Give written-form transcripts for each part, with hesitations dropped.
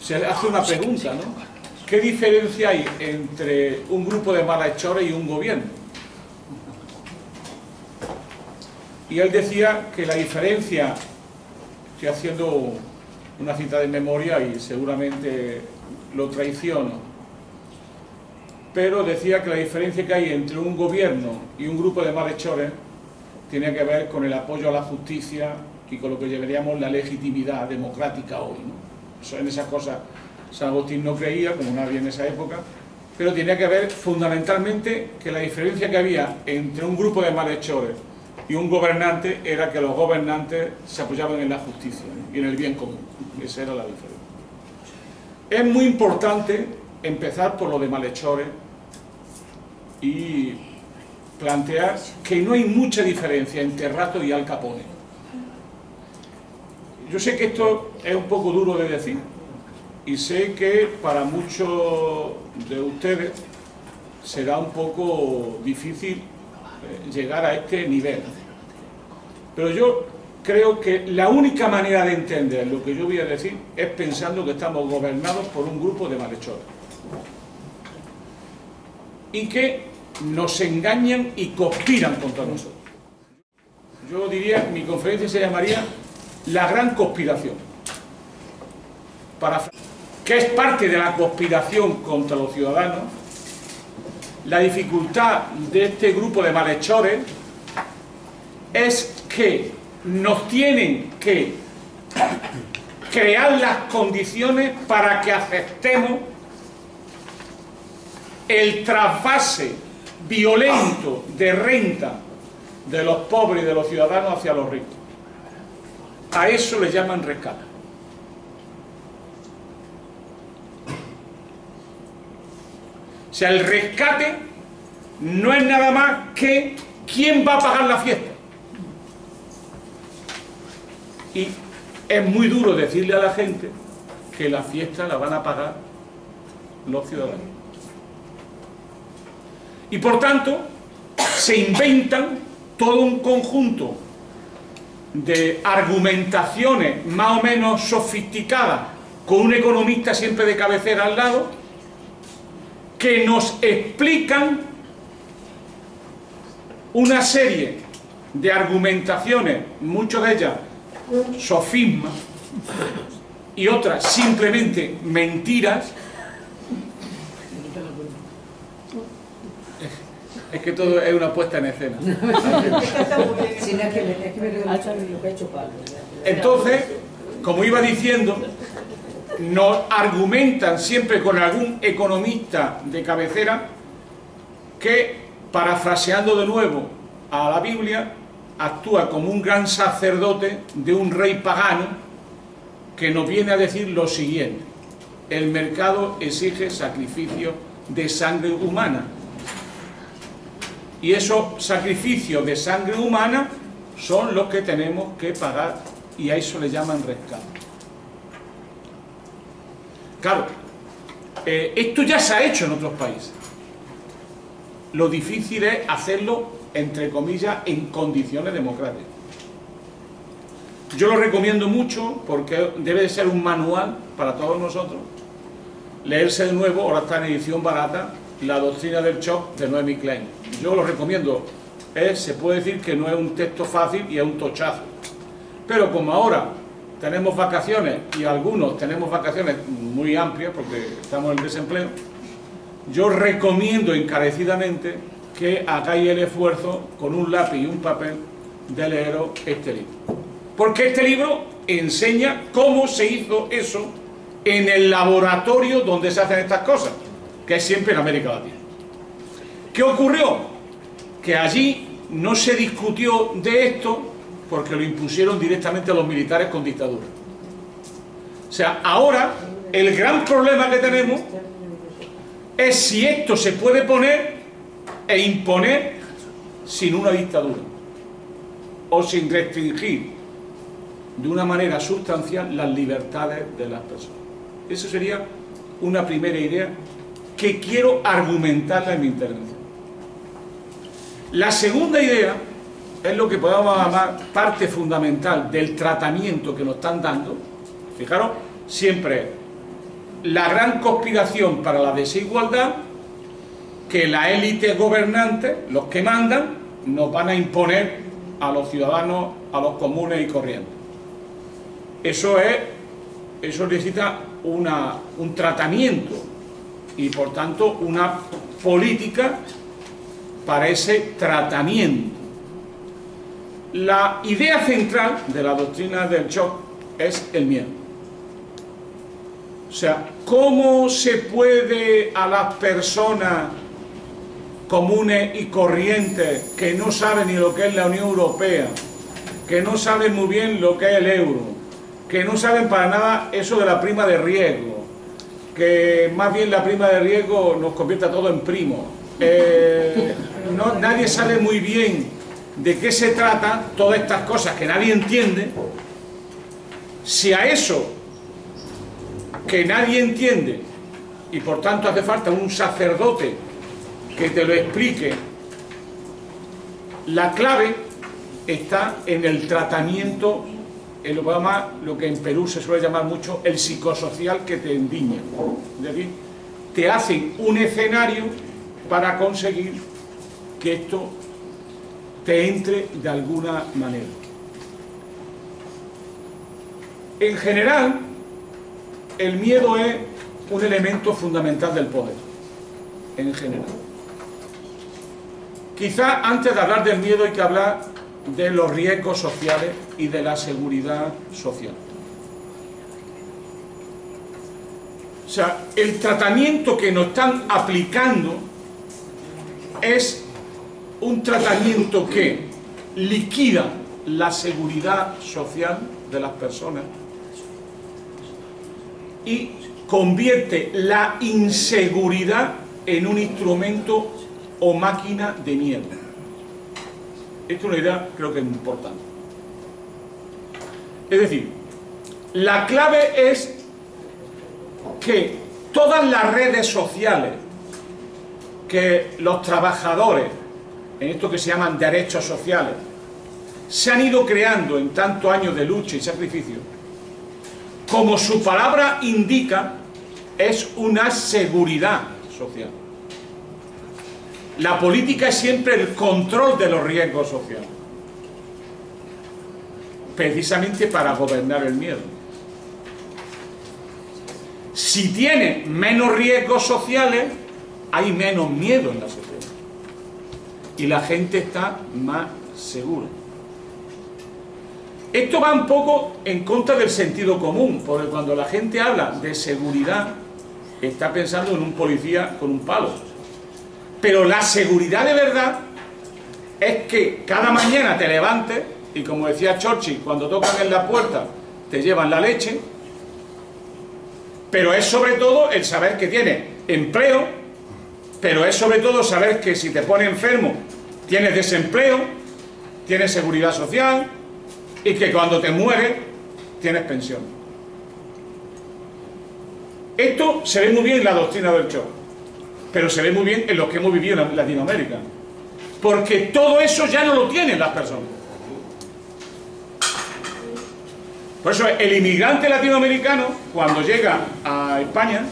se hace una pregunta, ¿no? ¿Qué diferencia hay entre un grupo de malhechores y un gobierno? Y él decía que la diferencia, estoy haciendo una cita de memoria y seguramente lo traiciono, pero decía que la diferencia que hay entre un gobierno y un grupo de malhechores tiene que ver con el apoyo a la justicia y con lo que llamaríamos la legitimidad democrática hoy, ¿no? Eso, en esas cosas San Agustín no creía, como nadie en esa época, pero tenía que ver fundamentalmente que la diferencia que había entre un grupo de malhechores y un gobernante era que los gobernantes se apoyaban en la justicia, ¿no? Y en el bien común. Esa era la diferencia. Es muy importante empezar por lo de malhechores y plantear que no hay mucha diferencia entre Rato y Al Capone. Yo sé que esto es un poco duro de decir y sé que para muchos de ustedes será un poco difícil llegar a este nivel, pero yo creo que la única manera de entender lo que yo voy a decir es pensando que estamos gobernados por un grupo de malhechores y que nos engañan y conspiran contra nosotros. Yo diría, mi conferencia se llamaría La Gran Conspiración, que es parte de la conspiración contra los ciudadanos. La dificultad de este grupo de malhechores es que nos tienen que crear las condiciones para que aceptemos el trasvase violento de renta de los pobres y de los ciudadanos hacia los ricos. A eso le llaman rescate. O sea, el rescate no es nada más que quién va a pagar la fiesta. Y es muy duro decirle a la gente que la fiesta la van a pagar los ciudadanos. Y por tanto, se inventan todo un conjunto de argumentaciones más o menos sofisticadas, con un economista siempre de cabecera al lado, que nos explican una serie de argumentaciones, muchas de ellas sofismas y otras simplemente mentiras. Es que todo es una puesta en escena. Entonces, como iba diciendo, nos argumentan siempre con algún economista de cabecera que, parafraseando de nuevo a la Biblia, actúa como un gran sacerdote de un rey pagano que nos viene a decir lo siguiente: el mercado exige sacrificio de sangre humana. Y esos sacrificios de sangre humana son los que tenemos que pagar, y a eso le llaman rescate. Claro, esto ya se ha hecho en otros países. Lo difícil es hacerlo, entre comillas, en condiciones democráticas. Yo lo recomiendo mucho porque debe de ser un manual para todos nosotros. Leerse de nuevo, ahora está en edición barata, La doctrina del shock de Noemi Klein. Yo lo recomiendo. Se puede decir que no es un texto fácil y es un tochazo. Pero como ahora tenemos vacaciones y algunos tenemos vacaciones muy amplias porque estamos en desempleo, yo recomiendo encarecidamente que hagáis el esfuerzo con un lápiz y un papel de leeros este libro. Porque este libro enseña cómo se hizo eso en el laboratorio donde se hacen estas cosas, que es siempre en América Latina. ¿Qué ocurrió? Que allí no se discutió de esto porque lo impusieron directamente a los militares con dictadura. O sea, ahora el gran problema que tenemos es si esto se puede poner e imponer sin una dictadura o sin restringir de una manera sustancial las libertades de las personas. Esa sería una primera idea que quiero argumentarla en mi intervención. La segunda idea es lo que podemos llamar parte fundamental del tratamiento que nos están dando. Fijaros, siempre la gran conspiración para la desigualdad que la élite gobernante, los que mandan, nos van a imponer a los ciudadanos, a los comunes y corrientes. Eso necesita un tratamiento y por tanto una política para ese tratamiento. La idea central de la doctrina del shock es el miedo. O sea, ¿cómo se puede a las personas comunes y corrientes que no saben ni lo que es la Unión Europea, que no saben muy bien lo que es el euro, que no saben para nada eso de la prima de riesgo, que más bien la prima de riesgo nos convierte a todos en primos, nadie sabe muy bien de qué se trata, todas estas cosas que nadie entiende? Si a eso que nadie entiende y por tanto hace falta un sacerdote que te lo explique, la clave está en el tratamiento, en lo que en Perú se suele llamar mucho el psicosocial que te endiña. Es decir, te hacen un escenario para conseguir que esto te entre de alguna manera. En general, el miedo es un elemento fundamental del poder, en general. Quizá antes de hablar del miedo hay que hablar de los riesgos sociales y de la seguridad social. O sea, el tratamiento que nos están aplicando es un tratamiento que liquida la seguridad social de las personas y convierte la inseguridad en un instrumento o máquina de miedo. Esta es una idea, creo que es importante. Es decir, la clave es que todas las redes sociales que los trabajadores, en esto que se llaman derechos sociales, se han ido creando en tantos años de lucha y sacrificio, como su palabra indica, es una seguridad social. La política es siempre el control de los riesgos sociales, precisamente para gobernar el miedo. Si tiene menos riesgos sociales, hay menos miedo en la sociedad y la gente está más segura. Esto va un poco en contra del sentido común, porque cuando la gente habla de seguridad está pensando en un policía con un palo. Pero la seguridad de verdad es que cada mañana te levantes y, como decía Churchill, cuando tocan en la puerta te llevan la leche, pero es sobre todo el saber que tienes empleo, pero es sobre todo saber que si te pones enfermo tienes desempleo, tienes seguridad social y que cuando te mueres tienes pensión. Esto se ve muy bien en la doctrina del shock, pero se ve muy bien en los que hemos vivido en Latinoamérica, porque todo eso ya no lo tienen las personas. Por eso el inmigrante latinoamericano, cuando llega a España,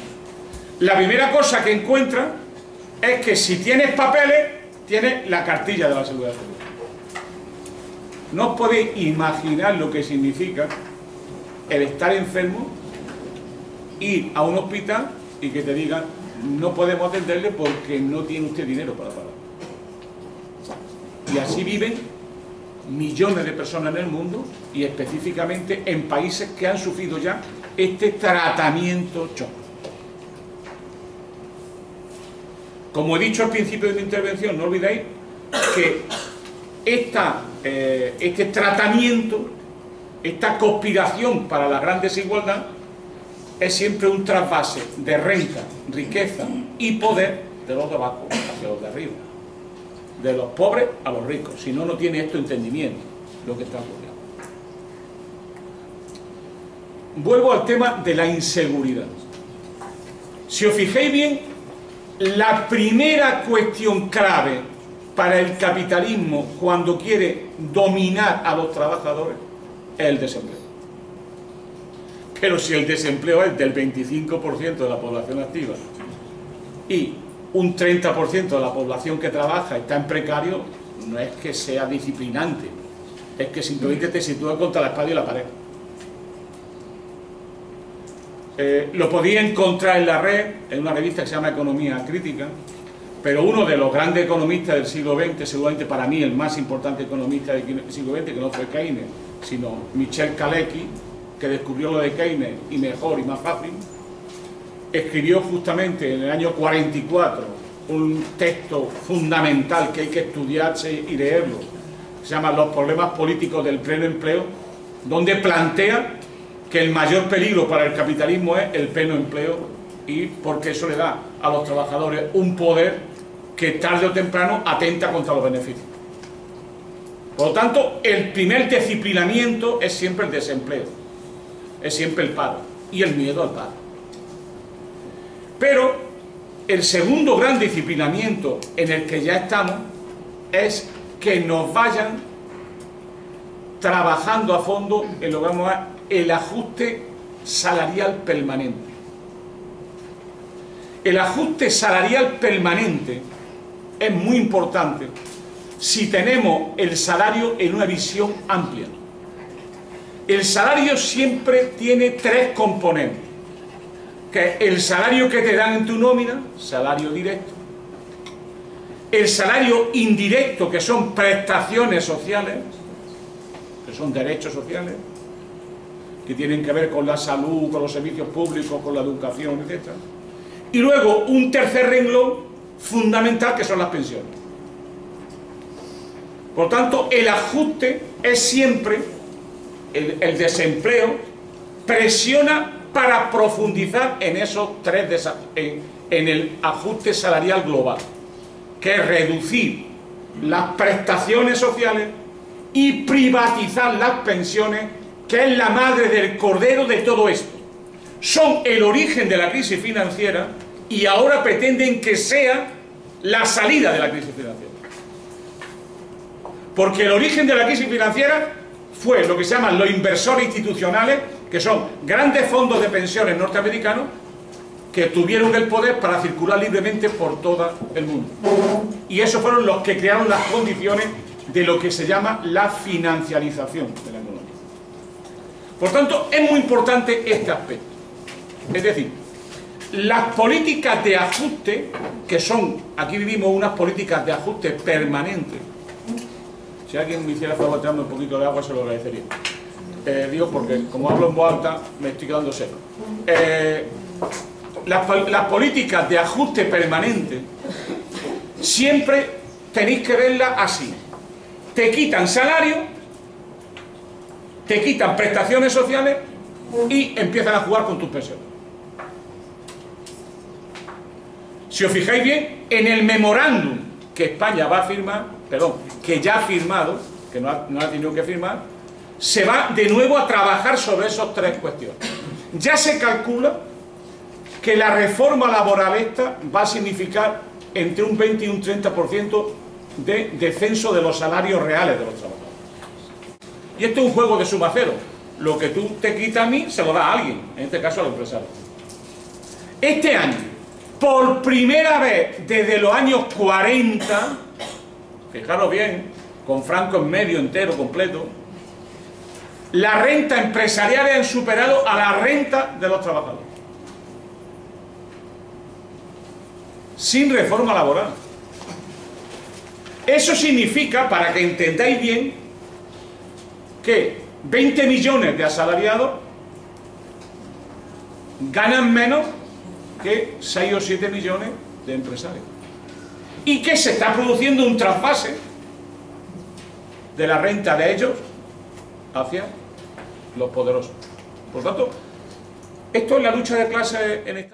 la primera cosa que encuentra es que si tienes papeles, tienes la cartilla de la Seguridad Social. No os podéis imaginar lo que significa el estar enfermo, ir a un hospital y que te digan: no podemos atenderle porque no tiene usted dinero para pagar. Y así viven millones de personas en el mundo, y específicamente en países que han sufrido ya este tratamiento shock. Como he dicho al principio de mi intervención, no olvidéis que este tratamiento, esta conspiración para la gran desigualdad, es siempre un trasvase de renta, riqueza y poder de los de abajo hacia los de arriba, de los pobres a los ricos. Si no, no tiene esto entendimiento lo que está ocurriendo. Vuelvo al tema de la inseguridad. Si os fijáis bien, la primera cuestión clave para el capitalismo cuando quiere dominar a los trabajadores es el desempleo. Pero si el desempleo es del 25% de la población activa y un 30% de la población que trabaja está en precario, no es que sea disciplinante, es que simplemente te sitúa contra la espalda y la pared. Lo podía encontrar en la red, en una revista que se llama Economía Crítica, pero uno de los grandes economistas del siglo XX, seguramente para mí el más importante economista del siglo XX, que no fue Keynes, sino Michel Kalecki, que descubrió lo de Keynes y mejor y más fácil, escribió justamente en el año 44 un texto fundamental que hay que estudiarse y leerlo, se llama Los problemas políticos del pleno empleo, donde plantea que el mayor peligro para el capitalismo es el pleno empleo, y porque eso le da a los trabajadores un poder que tarde o temprano atenta contra los beneficios. Por lo tanto, el primer disciplinamiento es siempre el desempleo, es siempre el paro y el miedo al paro. Pero el segundo gran disciplinamiento en el que ya estamos es que nos vayan trabajando a fondo en lo que vamos a el ajuste salarial permanente. El ajuste salarial permanente es muy importante si tenemos el salario en una visión amplia. El salario siempre tiene tres componentes, que es el salario que te dan en tu nómina, salario directo, el salario indirecto, que son prestaciones sociales, que son derechos sociales, que tienen que ver con la salud, con los servicios públicos, con la educación, etc. Y luego un tercer renglón fundamental, que son las pensiones. Por tanto, el ajuste es siempre, el desempleo presiona para profundizar en esos tres en el ajuste salarial global, que es reducir las prestaciones sociales y privatizar las pensiones, que es la madre del cordero de todo esto. Son el origen de la crisis financiera y ahora pretenden que sea la salida de la crisis financiera. Porque el origen de la crisis financiera fue lo que se llaman los inversores institucionales, que son grandes fondos de pensiones norteamericanos que tuvieron el poder para circular libremente por todo el mundo. Y esos fueron los que crearon las condiciones de lo que se llama la financiarización de la economía. Por tanto, es muy importante este aspecto. Es decir, las políticas de ajuste, que son, aquí vivimos unas políticas de ajuste permanentes. Si alguien me hiciera favor de tirarme un poquito de agua, se lo agradecería. Digo porque, como hablo en voz alta, me estoy quedando seco. Las políticas de ajuste permanente siempre tenéis que verlas así. Te quitan salario, te quitan prestaciones sociales y empiezan a jugar con tus pensiones. Si os fijáis bien, en el memorándum que España va a firmar, que ya ha firmado, que no ha tenido que firmar, se va de nuevo a trabajar sobre esas tres cuestiones. Ya se calcula que la reforma laboral esta va a significar entre un 20 y un 30% de descenso de los salarios reales de los trabajadores. Y esto es un juego de suma cero. Lo que tú te quitas a mí, se lo da a alguien, en este caso al empresario. Este año, por primera vez desde los años 40, fijaros bien, con Franco en medio, entero, completo, las rentas empresariales han superado a la renta de los trabajadores. Sin reforma laboral. Eso significa, para que entendáis bien, que 20 millones de asalariados ganan menos que 6 o 7 millones de empresarios. Y que se está produciendo un trasvase de la renta de ellos hacia los poderosos. Por tanto, esto es la lucha de clases en Estados Unidos.